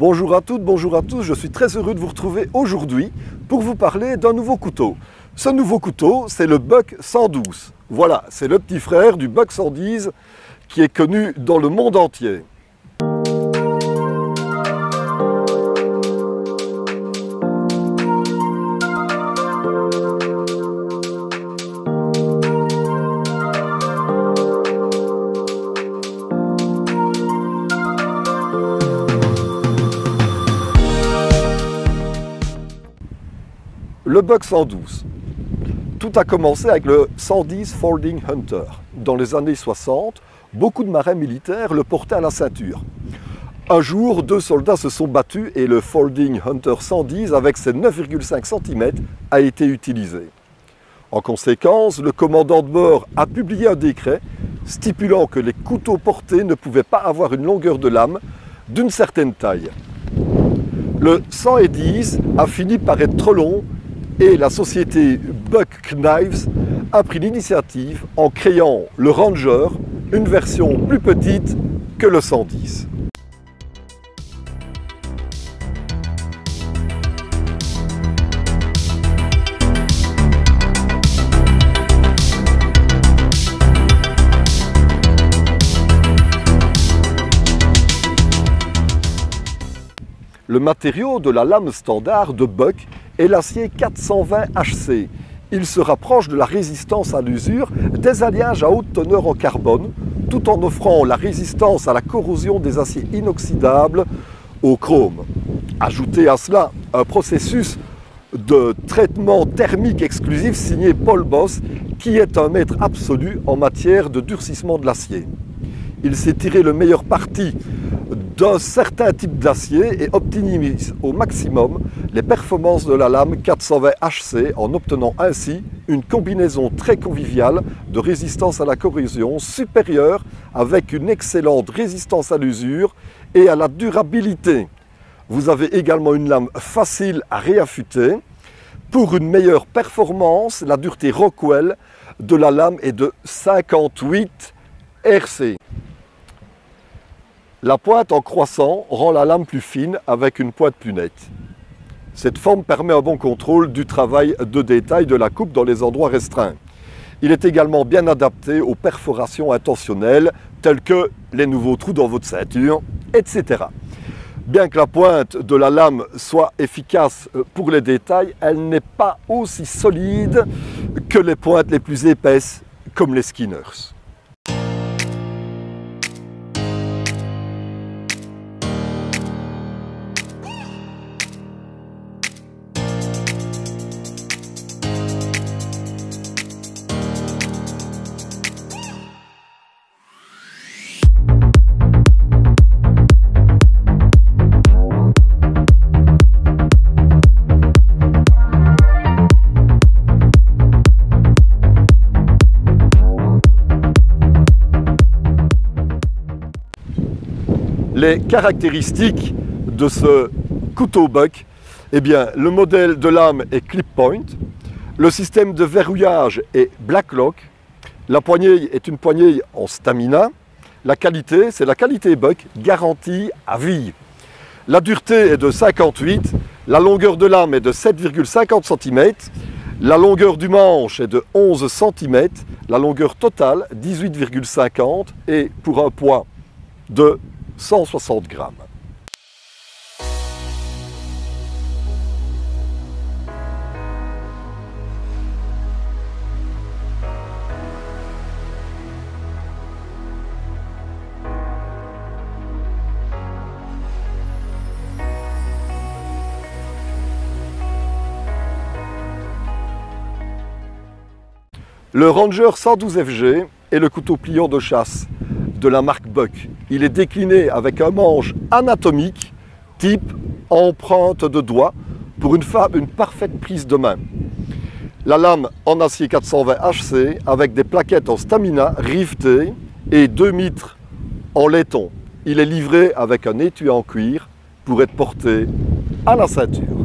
Bonjour à toutes, bonjour à tous, je suis très heureux de vous retrouver aujourd'hui pour vous parler d'un nouveau couteau. Ce nouveau couteau, c'est le Buck 112. Voilà, c'est le petit frère du Buck 110 qui est connu dans le monde entier. Le Buck 112. Tout a commencé avec le 110 Folding Hunter. Dans les années 60, beaucoup de marins militaires le portaient à la ceinture. Un jour, deux soldats se sont battus et le Folding Hunter 110 avec ses 9,5 cm a été utilisé. En conséquence, le commandant de bord a publié un décret stipulant que les couteaux portés ne pouvaient pas avoir une longueur de lame d'une certaine taille. Le 110 a fini par être trop long et la société Buck Knives a pris l'initiative en créant le Ranger, une version plus petite que le 110. Le matériau de la lame standard de Buck est l'acier 420 HC. Il se rapproche de la résistance à l'usure des alliages à haute teneur en carbone, tout en offrant la résistance à la corrosion des aciers inoxydables au chrome. Ajoutez à cela un processus de traitement thermique exclusif signé Paul Boss, qui est un maître absolu en matière de durcissement de l'acier. Il s'est tiré le meilleur parti d'un certain type d'acier et optimise au maximum les performances de la lame 420 HC en obtenant ainsi une combinaison très conviviale de résistance à la corrosion supérieure avec une excellente résistance à l'usure et à la durabilité. Vous avez également une lame facile à réaffûter. Pour une meilleure performance, la dureté Rockwell de la lame est de 58 RC. La pointe en croissant rend la lame plus fine avec une pointe plus nette. Cette forme permet un bon contrôle du travail de détail de la coupe dans les endroits restreints. Il est également bien adapté aux perforations intentionnelles telles que les nouveaux trous dans votre ceinture, etc. Bien que la pointe de la lame soit efficace pour les détails, elle n'est pas aussi solide que les pointes les plus épaisses comme les Skinners. Les caractéristiques de ce couteau Buck, eh bien, le modèle de lame est clip point, le système de verrouillage est black lock, la poignée est une poignée en stamina, la qualité, c'est la qualité Buck, garantie à vie. La dureté est de 58, la longueur de lame est de 7,50 cm, la longueur du manche est de 11 cm, la longueur totale 18,50 et pour un poids de 160 grammes. Le Ranger 112 FG est le couteau pliant de chasse de la marque Buck. Il est décliné avec un manche anatomique type empreinte de doigt pour une parfaite prise de main. La lame en acier 420 HC avec des plaquettes en stamina rivetées et 2 mitres en laiton. Il est livré avec un étui en cuir pour être porté à la ceinture.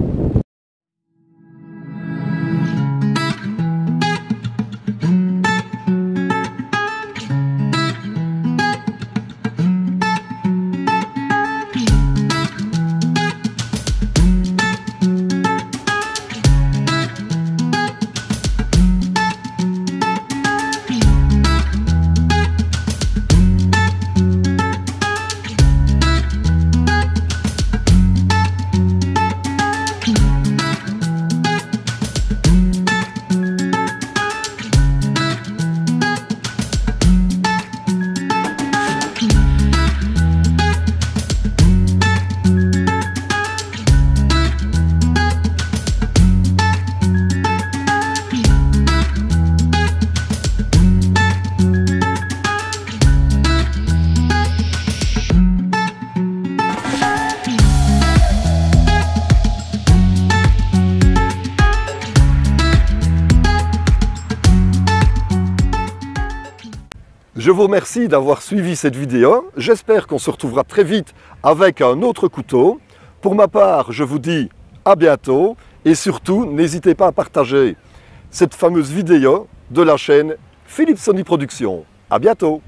Je vous remercie d'avoir suivi cette vidéo. J'espère qu'on se retrouvera très vite avec un autre couteau. Pour ma part, je vous dis à bientôt et surtout, n'hésitez pas à partager cette fameuse vidéo de la chaîne Philippe Sony Productions. À bientôt!